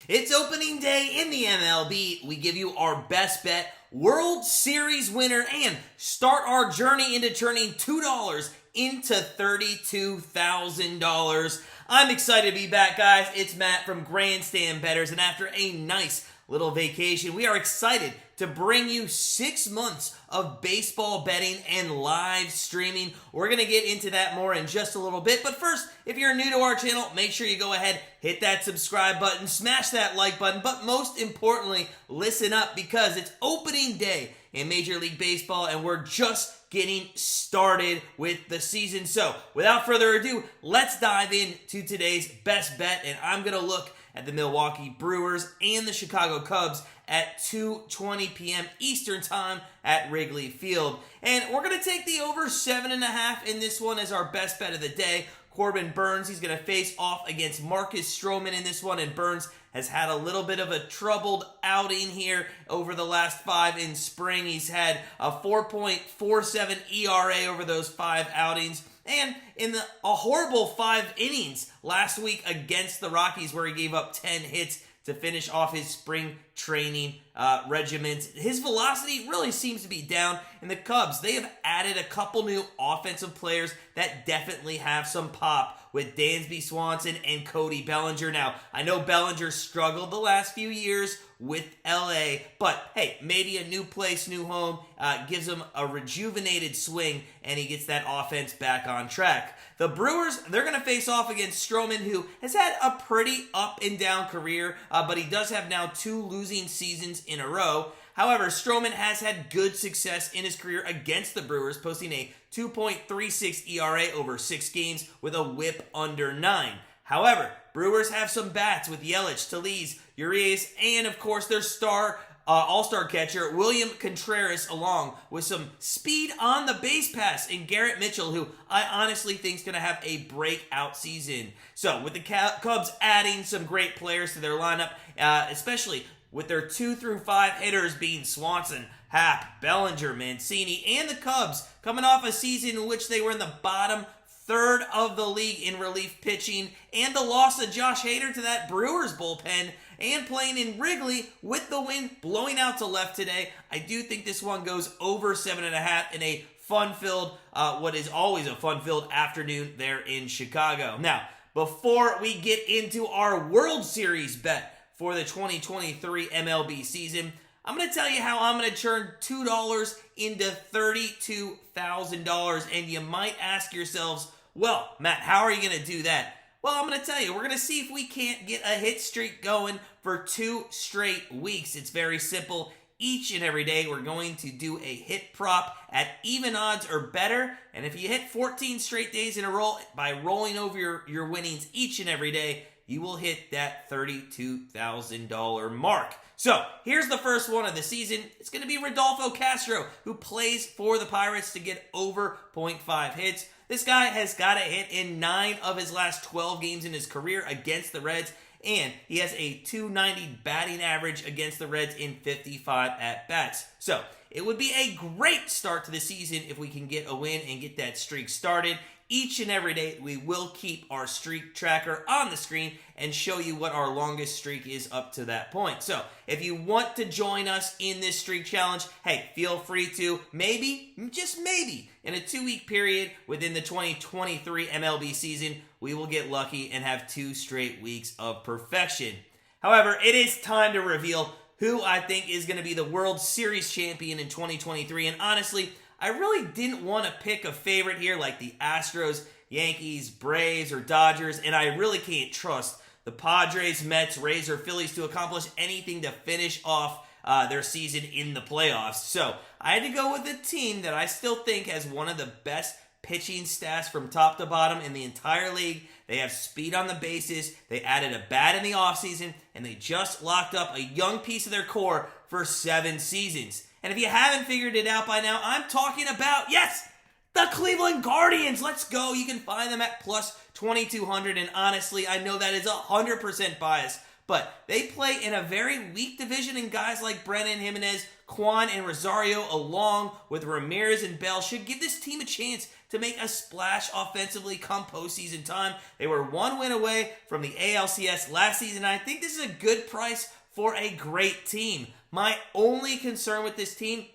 It's opening day in the MLB. We give you our best bet, World Series winner, and start our journey into turning $2 into $32,000. I'm excited to be back, guys. It's Matt from Grandstand Bettors, and after a nice little vacation, we are excited to bring you 6 months of baseball betting and live streaming. We're going to get into that more in just a little bit, but first, if you're new to our channel, make sure you go ahead, hit that subscribe button, smash that like button, but most importantly, listen up because it's opening day in Major League Baseball and we're just getting started with the season. So, without further ado, let's dive into today's best bet, and I'm going to look at the Milwaukee Brewers and the Chicago Cubs at 2:20 p.m. Eastern Time at Wrigley Field. And we're going to take the over 7.5 in this one as our best bet of the day. Corbin Burns, he's going to face off against Marcus Stroman in this one, and Burns has had a little bit of a troubled outing here over the last 5 in spring. He's had a 4.47 ERA over those 5 outings. And in a horrible 5 innings last week against the Rockies where he gave up 10 hits to finish off his spring training regiment. His velocity really seems to be down. And the Cubs, they have added a couple new offensive players that definitely have some pop with Dansby Swanson and Cody Bellinger. Now, I know Bellinger struggled the last few years with LA, but hey, maybe a new place, new home, gives him a rejuvenated swing, and he gets that offense back on track. The Brewers, they're going to face off against Stroman, who has had a pretty up and down career, but he does have now 2 losing seasons in a row. However, Stroman has had good success in his career against the Brewers, posting a 2.36 ERA over 6 games with a whip under 9. However, Brewers have some bats with Yelich, Tellez, Urias, and of course their star all-star catcher William Contreras, along with some speed on the base pass in Garrett Mitchell, who I honestly think is going to have a breakout season. So with the Cubs adding some great players to their lineup, especially with their 2 through 5 hitters being Swanson, Happ, Bellinger, Mancini, and the Cubs coming off a season in which they were in the bottom third of the league in relief pitching, and the loss of Josh Hader to that Brewers bullpen, and playing in Wrigley with the wind blowing out to left today, I do think this one goes over 7.5 in a fun-filled, what is always a fun-filled afternoon there in Chicago. Now, before we get into our World Series bet for the 2023 MLB season, I'm going to tell you how I'm going to turn $2 into $32,000, and you might ask yourselves, well, Matt, how are you going to do that? Well, I'm going to tell you, we're going to see if we can't get a hit streak going for 2 straight weeks. It's very simple. Each and every day, we're going to do a hit prop at even odds or better. And if you hit 14 straight days in a row by rolling over your winnings each and every day, you will hit that $32,000 mark. So, here's the first one of the season. It's going to be Rodolfo Castro, who plays for the Pirates to get over 0.5 hits. This guy has got a hit in 9 of his last 12 games in his career against the Reds, and he has a .290 batting average against the Reds in 55 at-bats. So, it would be a great start to the season if we can get a win and get that streak started. Each and every day, we will keep our streak tracker on the screen and show you what our longest streak is up to that point. So, if you want to join us in this streak challenge, hey, feel free to. Maybe, just maybe, in a 2-week period within the 2023 MLB season, we will get lucky and have 2 straight weeks of perfection. However, it is time to reveal who I think is going to be the World Series champion in 2023, and honestly, I really didn't want to pick a favorite here like the Astros, Yankees, Braves, or Dodgers, and I really can't trust the Padres, Mets, Rays, or Phillies to accomplish anything to finish off their season in the playoffs. So I had to go with a team that I still think has one of the best pitching stats from top to bottom in the entire league. They have speed on the bases, they added a bat in the offseason, and they just locked up a young piece of their core for 7 seasons. And if you haven't figured it out by now, I'm talking about, yes, the Cleveland Guardians. Let's go. You can find them at plus 2,200. And honestly, I know that is 100% biased, but they play in a very weak division, and guys like Brennan, Jimenez, Kwan, and Rosario, along with Ramirez and Bell, should give this team a chance to make a splash offensively come postseason time. They were 1 win away from the ALCS last season, and I think this is a good price for a great team. My only concern with this team,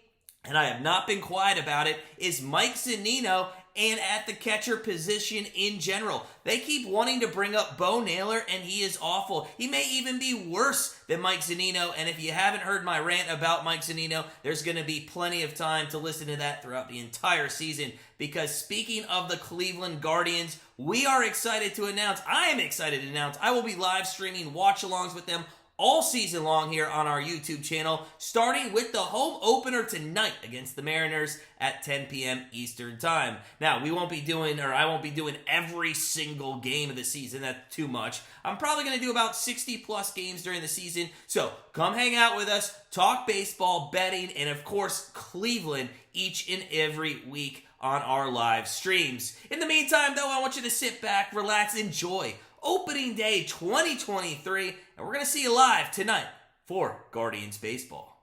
and I have not been quiet about it, is Mike Zunino and at the catcher position in general. They keep wanting to bring up Bo Naylor, and he is awful. He may even be worse than Mike Zunino, and if you haven't heard my rant about Mike Zunino, there's going to be plenty of time to listen to that throughout the entire season, because speaking of the Cleveland Guardians, we are excited to announce, I am excited to announce, I will be live streaming watch-alongs with them all season long here on our YouTube channel, starting with the home opener tonight against the Mariners at 10 p.m. Eastern Time. Now, I won't be doing every single game of the season. That's too much. I'm probably going to do about 60-plus games during the season. So, come hang out with us, talk baseball, betting, and of course, Cleveland each and every week on our live streams. In the meantime, though, I want you to sit back, relax, enjoy Opening Day 2023, and we're going to see you live tonight for Guardians Baseball.